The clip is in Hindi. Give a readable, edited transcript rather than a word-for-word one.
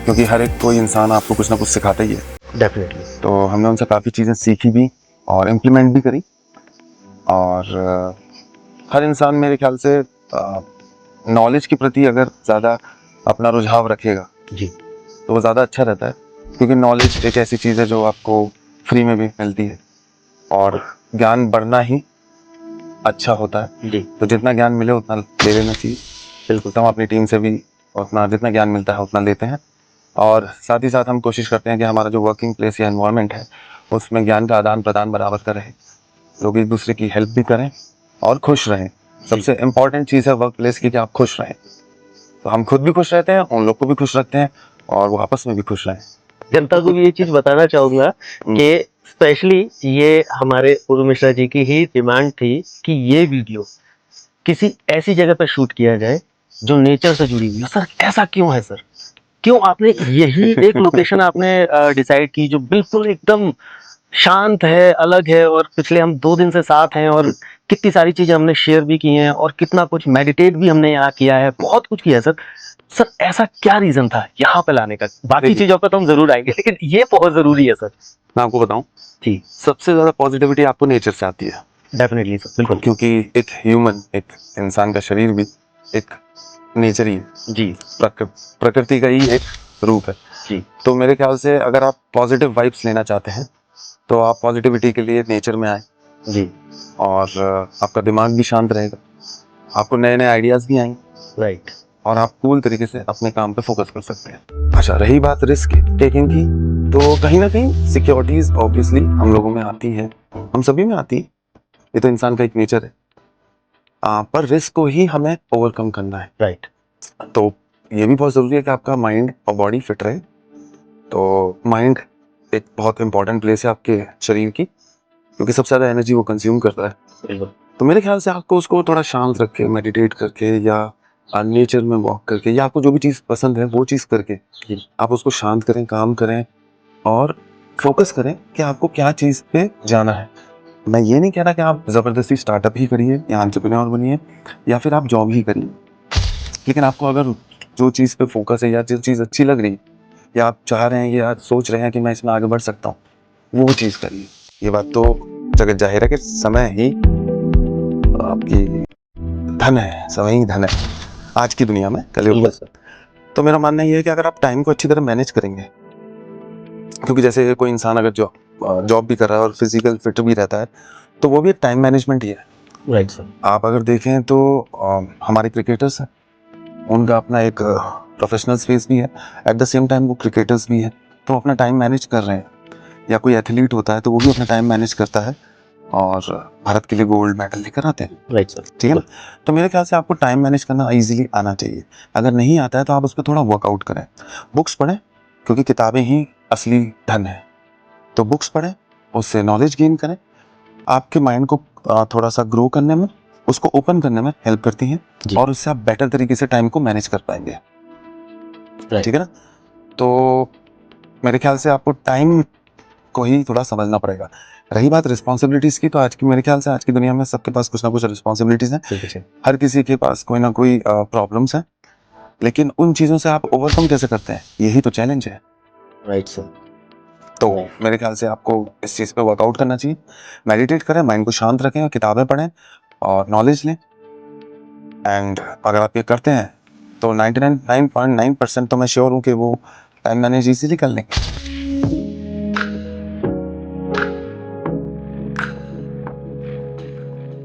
क्योंकि हर एक कोई इंसान आपको कुछ ना कुछ सिखाता ही है। डेफिनेटली। तो हमने उनसे काफ़ी चीज़ें सीखी भी और इम्प्लीमेंट भी करी। और हर इंसान मेरे ख्याल से नॉलेज के प्रति अगर ज़्यादा अपना रुझाव रखेगा जी। तो वो ज़्यादा अच्छा रहता है, क्योंकि नॉलेज एक ऐसी चीज़ है जो आपको फ्री में भी मिलती है और ज्ञान बढ़ना ही अच्छा होता है। जी। तो जितना ज्ञान मिले उतना ले लेना चाहिए। बिल्कुल। तो हम अपनी टीम से भी उतना जितना ज्ञान मिलता है उतना लेते हैं, और साथ ही साथ हम कोशिश करते हैं कि हमारा जो वर्किंग प्लेस या एनवायरनमेंट है उसमें ज्ञान का आदान प्रदान बराबर का रहे, लोग एक दूसरे की हेल्प भी करें और खुश रहें। सबसे इम्पॉर्टेंट चीज़ है वर्क प्लेस की कि आप खुश रहें। तो हम खुद भी खुश रहते हैं, उन लोग को भी खुश रखते हैं और वो आपस में भी खुश रहें। जनता को भी ये चीज बताना चाहूंगा कि स्पेशली ये हमारे उर्व मिश्रा जी की ही डिमांड थी कि ये वीडियो किसी ऐसी जगह पर शूट किया जाए जो नेचर से जुड़ी हुई है। सर ऐसा क्यों है सर? क्यों आपने यही एक लोकेशन आपने डिसाइड की जो बिल्कुल एकदम शांत है, अलग है, और पिछले हम 2 दिन से साथ हैं और कितनी सारी चीजें हमने शेयर भी की हैं और कितना कुछ मेडिटेट भी हमने यहाँ किया है, बहुत कुछ किया है सर। सर ऐसा क्या रीजन था यहाँ पे लाने का? बाकी देखिए, चीजों पर तो हम जरूर आएंगे, लेकिन ये बहुत जरूरी है सर। मैं आपको बताऊं, जी। सबसे ज़्यादा पॉजिटिविटी आपको नेचर से आती है। डेफिनेटली सर, बिल्कुल। क्योंकि एक ह्यूमन, एक इंसान का शरीर भी एक नेचर ही है, जी। प्रकृति का ही एक रूप है। जी। तो मेरे ख्याल से अगर आप पॉजिटिव वाइब्स लेना चाहते हैं तो आप पॉजिटिविटी के लिए नेचर में आए, जी। और आपका दिमाग भी शांत रहेगा, आपको नए नए आइडियाज भी आएंगे राइट। और आप कूल तरीके से अपने काम पे फोकस कर सकते हैं। अच्छा, रही बात रिस्क टेकिंग की, तो कहीं ना कहीं सिक्योरिटीज ऑब्वियसली हम लोगों में आती है, हम सभी में आती है, ये तो इंसान का एक नेचर है। पर रिस्क को ही हमें ओवरकम करना है। राइट। तो ये भी बहुत ज़रूरी है कि आपका माइंड और बॉडी फिट रहे। तो माइंड एक बहुत इंपॉर्टेंट प्लेस है आपके शरीर की, क्योंकि सबसे ज़्यादा एनर्जी वो कंज्यूम करता है। बिल्कुल। तो मेरे ख्याल से आपको उसको थोड़ा शांत रख के, मेडिटेट करके या नेचर में वॉक करके, या आपको जो भी चीज़ पसंद है वो चीज़ करके आप उसको शांत करें, काम करें और फोकस करें कि आपको क्या चीज़ पे जाना है। मैं ये नहीं कह रहा कि आप ज़बरदस्ती स्टार्टअप ही करिए या एंटरप्रेन्योर बनिए या फिर आप जॉब ही करिए, लेकिन आपको अगर जो चीज़ पे फोकस है या जो चीज़ अच्छी लग रही है या आप चाह रहे हैं या सोच रहे हैं कि मैं इसमें आगे बढ़ सकता हूँ, वो चीज़ करिए। ये बात तो जगत जाहिर है कि समय ही आपकी धन है, समय ही धन है आज की दुनिया में, कलयुग में। तो मेरा मानना ये है कि अगर आप टाइम को अच्छी तरह मैनेज करेंगे, क्योंकि जैसे कोई इंसान अगर जॉब भी कर रहा है और फिजिकल फिट भी रहता है, तो वो भी एक टाइम मैनेजमेंट ही है। Right sir. आप अगर देखें तो हमारे क्रिकेटर्स हैं, उनका अपना एक प्रोफेशनल स्पेस भी है, एट द सेम टाइम वो क्रिकेटर्स भी हैं, तो अपना टाइम मैनेज कर रहे हैं। या कोई एथलीट होता है तो वो भी अपना टाइम मैनेज करता है और भारत के लिए गोल्ड मेडल लेकर आते हैं। Right sir. ठीक है ना? तो मेरे ख्याल से आपको टाइम मैनेज करना इजीली आना चाहिए। अगर नहीं आता है तो आप उस पर थोड़ा वर्कआउट करें, बुक्स पढ़ें, क्योंकि किताबें ही असली धन है। तो बुक्स पढ़ें, उससे नॉलेज गेन करें, आपके माइंड को थोड़ा सा ग्रो करने में, उसको ओपन करने में हेल्प करती हैं, और उससे आप बेटर तरीके से टाइम को मैनेज कर पाएंगे। ठीक है ना? तो मेरे ख्याल से आपको टाइम को ही थोड़ा समझना पड़ेगा। रही बात रिस्पॉन्सिबिलिटीज़ की, तो आज की मेरे ख्याल से आज की दुनिया में सबके पास कुछ ना कुछ रिस्पॉन्सिबिलिटीज़ हैं। हर किसी के पास कोई ना कोई प्रॉब्लम्स हैं, लेकिन उन चीज़ों से आप ओवरकम कैसे करते हैं, यही तो चैलेंज है। Right sir. तो मेरे ख्याल से आपको इस चीज़ पे वर्कआउट करना चाहिए, मेडिटेट करें, माइंड को शांत रखें और किताबें पढ़ें और नॉलेज लें। एंड अगर आप ये करते हैं तो 99.9% तो मैं श्योर हूँ कि वो टाइम मैनेज इजीली कर लेंगे।